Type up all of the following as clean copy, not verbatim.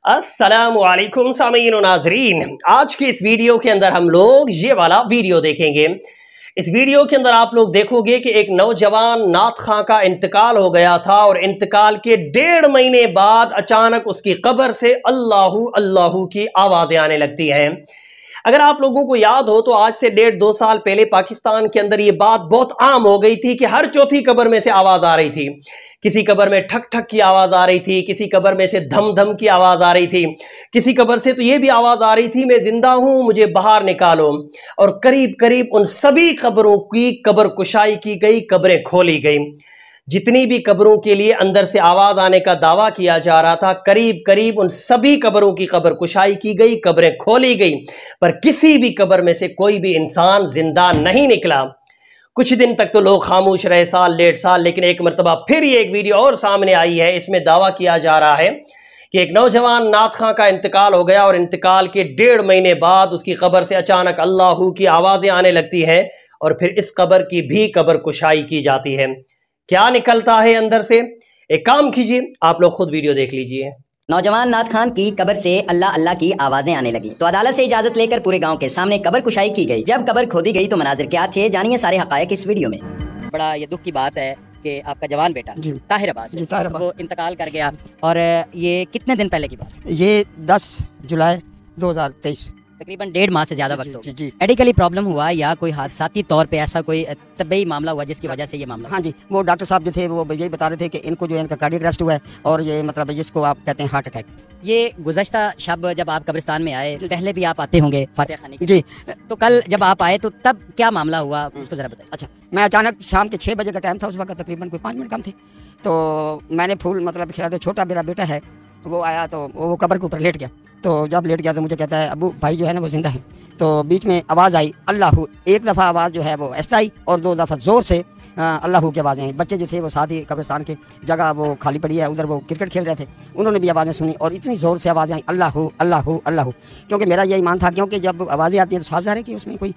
अस्सलामुअलैकुम सामीन और नाजरीन, आज की इस वीडियो के अंदर हम लोग ये वाला वीडियो देखेंगे। इस वीडियो के अंदर आप लोग देखोगे कि एक नौजवान नात खां का इंतकाल हो गया था और इंतकाल के 1.5 महीने बाद अचानक उसकी कब्र से अल्लाहू अल्लाहू की आवाज़ें आने लगती हैं। अगर आप लोगों को याद हो तो आज से 1.5-2 साल पहले पाकिस्तान के अंदर ये बात बहुत आम हो गई थी कि हर चौथी कब्र में से आवाज़ आ रही थी। किसी कब्र में ठक ठक की आवाज़ आ रही थी, किसी कब्र में से धम धम की आवाज़ आ रही थी, किसी कब्र से तो ये भी आवाज़ आ रही थी मैं जिंदा हूँ मुझे बाहर निकालो। और करीब करीब उन सभी कब्रों की कब्र कुशाई की गई, कब्रें खोली गई। जितनी भी कब्रों के लिए अंदर से आवाज़ आने का दावा किया जा रहा था, करीब करीब उन सभी कब्रों की कब्र कुशाई की गई, कब्रें खोली गई, पर किसी भी कब्र में से कोई भी इंसान जिंदा नहीं निकला। कुछ दिन तक तो लोग खामोश रहे, साल 1.5 साल, लेकिन एक मरतबा फिर ये एक वीडियो और सामने आई है। इसमें दावा किया जा रहा है कि एक नौजवान नात खां का इंतकाल हो गया और इंतकाल के 1.5 महीने बाद उसकी कब्र से अचानक अल्लाहू की आवाज़ें आने लगती हैं और फिर इस कब्र की भी कब्र कुशाई की जाती है। क्या निकलता है अंदर से, एक काम कीजिए, आप लोग खुद वीडियो देख लीजिए। नौजवान नात खान की कब्र से अल्लाह अल्लाह की आवाजें आने लगी तो अदालत से इजाजत लेकर पूरे गांव के सामने कब्र कुशाई की गई। जब कब्र खोदी गई तो मनाजिर क्या थे, जानिए सारे हकायक इस वीडियो में। बड़ा ये दुख की बात है कि आपका जवान बेटा ताहिर अब्बास वो इंतकाल कर गया। और ये कितने दिन पहले की बात? ये 10 जुलाई 2023, तकरीबन 1.5 माह से ज्यादा वक्त हो गया। मेडिकली प्रॉब्लम हुआ या कोई हादसाती तौर पे ऐसा कोई तबी मामला हुआ जिसकी वजह से ये मामला? हाँ जी, वो डॉक्टर साहब जो थे वो यही बता रहे थे कि इनको जो है इनका कार्डियक अरेस्ट हुआ है और ये मतलब जिसको आप कहते हैं हार्ट अटैक। ये गुज़श्ता शब जब आप कब्रिस्तान में आए, पहले भी आप आते होंगे फातिहा खाने के? जी। तो कल जब आप आए तो तब क्या मामला हुआ उसको जरा बताइए। अच्छा, मैं अचानक शाम के 6 बजे का टाइम था, उस वक्त तकरीबन कोई 5 मिनट कम थे, तो मैंने फूल मतलब खिला दो। छोटा मेरा बेटा है वो आया तो वो कब्र के ऊपर लेट गया। तो जब लेट गया तो मुझे कहता है अबू भाई जो है ना वो जिंदा है। तो बीच में आवाज़ आई अल्लाहू, एक दफ़ा आवाज़ जो है वो ऐसा आई और 2 दफ़ा ज़ोर से अल्लाहू की आवाज़ें आई। बच्चे जो थे वो साथ ही कब्रिस्तान की जगह वो खाली पड़ी है, उधर वो क्रिकेट खेल रहे थे, उन्होंने भी आवाज़ें सुनी और इतनी ज़ोर से आवाज़ें आई अल्लाहू अल्लाहू अल्लाहू। क्योंकि मेरा ये ईमान था, क्योंकि जब आवाज़ें आती हैं तो साफ ज़ाहिर है कि उसमें कोई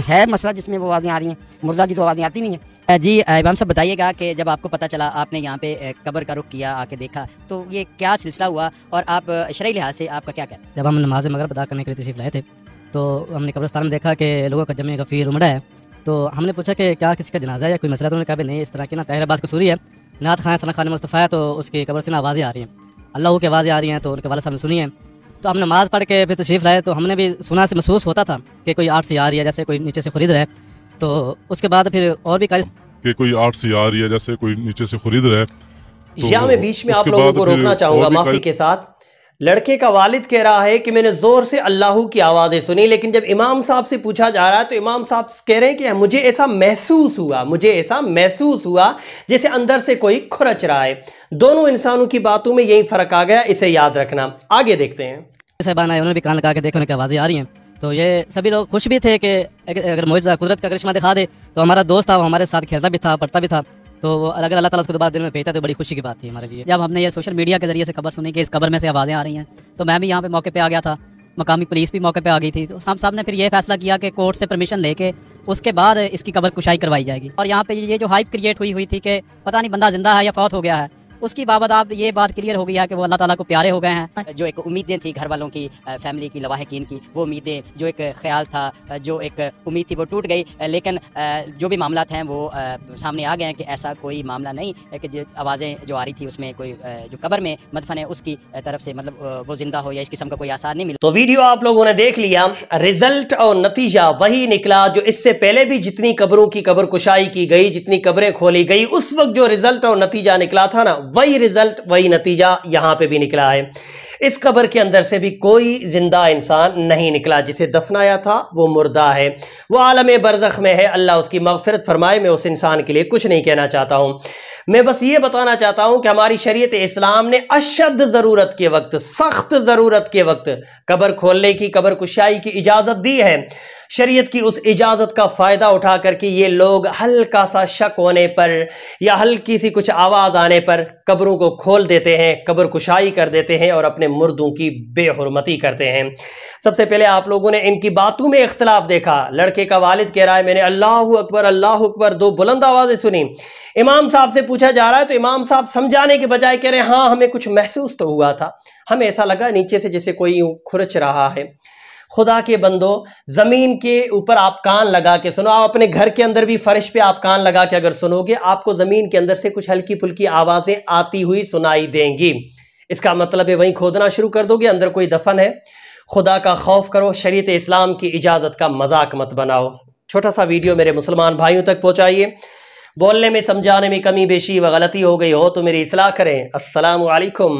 है मसला जिसमें वो आवाज़ें आ रही हैं, मुर्दा की तो आवाज़ें आती नहीं है। जी इमाम साहब बताइएगा कि जब आपको पता चला, आपने यहाँ पे कब्र का रुख किया, आके देखा, तो ये क्या सिलसिला हुआ और आप शरई लिहाज से आपका क्या कहना? जब हम नमाज मगरिब अदा करने के लिए तशरीफ़ लाए थे तो हमने कब्रिस्तान में देखा कि लोगों का जमे गफ़ीर उमड़ा है। तो हमने पूछा कि क्या किसी का जनाजा है या कोई मसला? तो उन्होंने कहा नहीं, इस तरह की ना ताहिर अब्बास कसूरी है, नात खां सना खान मुस्तफ़ा है, तो उसकी कब्र से ना आवाज़ें आ रही हैं, अल्लाह की आवाज़ें आ रही हैं। तो उनके वाले साहब ने सुनी है। तो हम नमाज़ पढ़ के फिर तशरीफ़ लाए तो हमने भी सुना से महसूस होता था कि कोई आर्ट से आ रही है, जैसे कोई नीचे से खरीद रहा है। तो उसके बाद फिर और भी कि कोई आर्ट से आ रही है, जैसे कोई नीचे से खरीद रहा है। तो या मैं बीच में आप लोगों को रोकना चाहूंगा माफी के साथ। लड़के का वालिद कह रहा है कि मैंने जोर से अल्लाहू की आवाज़ें सुनी, लेकिन जब इमाम साहब से पूछा जा रहा है तो इमाम साहब कह रहे हैं कि मुझे ऐसा महसूस हुआ जैसे अंदर से कोई खुरच रहा है। दोनों इंसानों की बातों में यही फ़र्क आ गया, इसे याद रखना। आगे देखते हैं। साहबान आए, उन्होंने भी कान लगा के देखो उनकी आवाज़ें आ रही हैं। तो ये सभी लोग खुश भी थे कि अगर मुझे कुदरत का करिश्मा दिखा दे। तो हमारा दोस्त था, वो हमारे साथ खेलता भी था, पढ़ता भी था, तो अगर अल्लाह ताला उसको दोबारा दिल में भेजता तो बड़ी खुशी की बात थी हमारे लिए। जब हमने ये सोशल मीडिया के जरिए से खबर सुनी कि इस कब्र में से आवाज़ें आ रही हैं, तो मैं भी यहाँ पे मौके पे आ गया था, मकामी पुलिस भी मौके पे आ गई थी। तो हम साहब ने फिर ये फैसला किया कि कोर्ट से परमिशन लेके उसके बाद इसकी कब्र कुशाई करवाई जाएगी। और यहाँ पे ये जो हाइप क्रिएट हुई थी कि पता नहीं बंदा जिंदा है या फौत हो गया है, उसकी बाबत आप ये बात क्लियर हो गई है कि वो अल्लाह ताला को प्यारे हो गए हैं। जो एक उम्मीदें थी घर वालों की, फैमिली की, लवाहिकीन की, वो उम्मीदें, जो एक ख्याल था, जो एक उम्मीद थी, वो टूट गई। लेकिन जो भी मामला हैं वो सामने आ गए हैं कि ऐसा कोई मामला नहीं है कि जो आवाज़ें जो आ रही थी उसमें कोई जो कब्र में मदफन है उसकी तरफ से मतलब वो जिंदा हो या इस किस्म का कोई आसार नहीं मिला। तो वीडियो आप लोगों ने देख लिया, रिजल्ट और नतीजा वही निकला जो इससे पहले भी जितनी कब्रों की कब्र कुशाई की गई, जितनी कब्रें खोली गई, उस वक्त जो रिजल्ट और नतीजा निकला था ना, वही रिजल्ट वही नतीजा यहां पे भी निकला है। इस कब्र के अंदर से भी कोई जिंदा इंसान नहीं निकला, जिसे दफनाया था वो मुर्दा है, वो आलम बरज़ख में है। अल्लाह उसकी मग़फ़िरत फरमाए। मैं उस इंसान के लिए कुछ नहीं कहना चाहता हूं, मैं बस ये बताना चाहता हूं कि हमारी शरीयत इस्लाम ने अशद ज़रूरत के वक्त, सख्त ज़रूरत के वक्त कब्र खोलने की, कब्र कुशाई की इजाज़त दी है। शरीयत की उस इजाज़त का फ़ायदा उठा करके ये लोग हल्का सा शक होने पर या हल्की सी कुछ आवाज़ आने पर कब्रों को खोल देते हैं, कब्र कुशाई कर देते हैं और अपने मुर्दों की बेहुरमती करते हैं। सबसे पहले आप लोगों ने इनकी बातों में इख्तलाफ देखा। लड़के का वालिद कह रहा है मैंने अल्लाहु अकबर 2 बुलंद आवाज़ें सुनी। इमाम साहब से पूछा जा रहा है तो इमाम साहब समझाने के बजाय कह रहे हैं हाँ हमें कुछ महसूस तो हुआ था, हमें ऐसा लगा नीचे से जैसे कोई यूं खुरच रहा है। खुदा के बंदो, ज़मीन के ऊपर आप कान लगा के सुनो, आप अपने घर के अंदर भी फर्श पे आप कान लगा के अगर सुनोगे आपको ज़मीन के अंदर से कुछ हल्की फुल्की आवाज़ें आती हुई सुनाई देंगी। इसका मतलब है वहीं खोदना शुरू कर दोगे, अंदर कोई दफन है। खुदा का खौफ करो, शरीयत इस्लाम की इजाज़त का मजाक मत बनाओ। छोटा सा वीडियो मेरे मुसलमान भाइयों तक पहुँचाइए। बोलने में समझाने में कमी बेशी व गलती हो गई हो तो मेरी इस्लाह करें। अस्सलामु अलैकुम।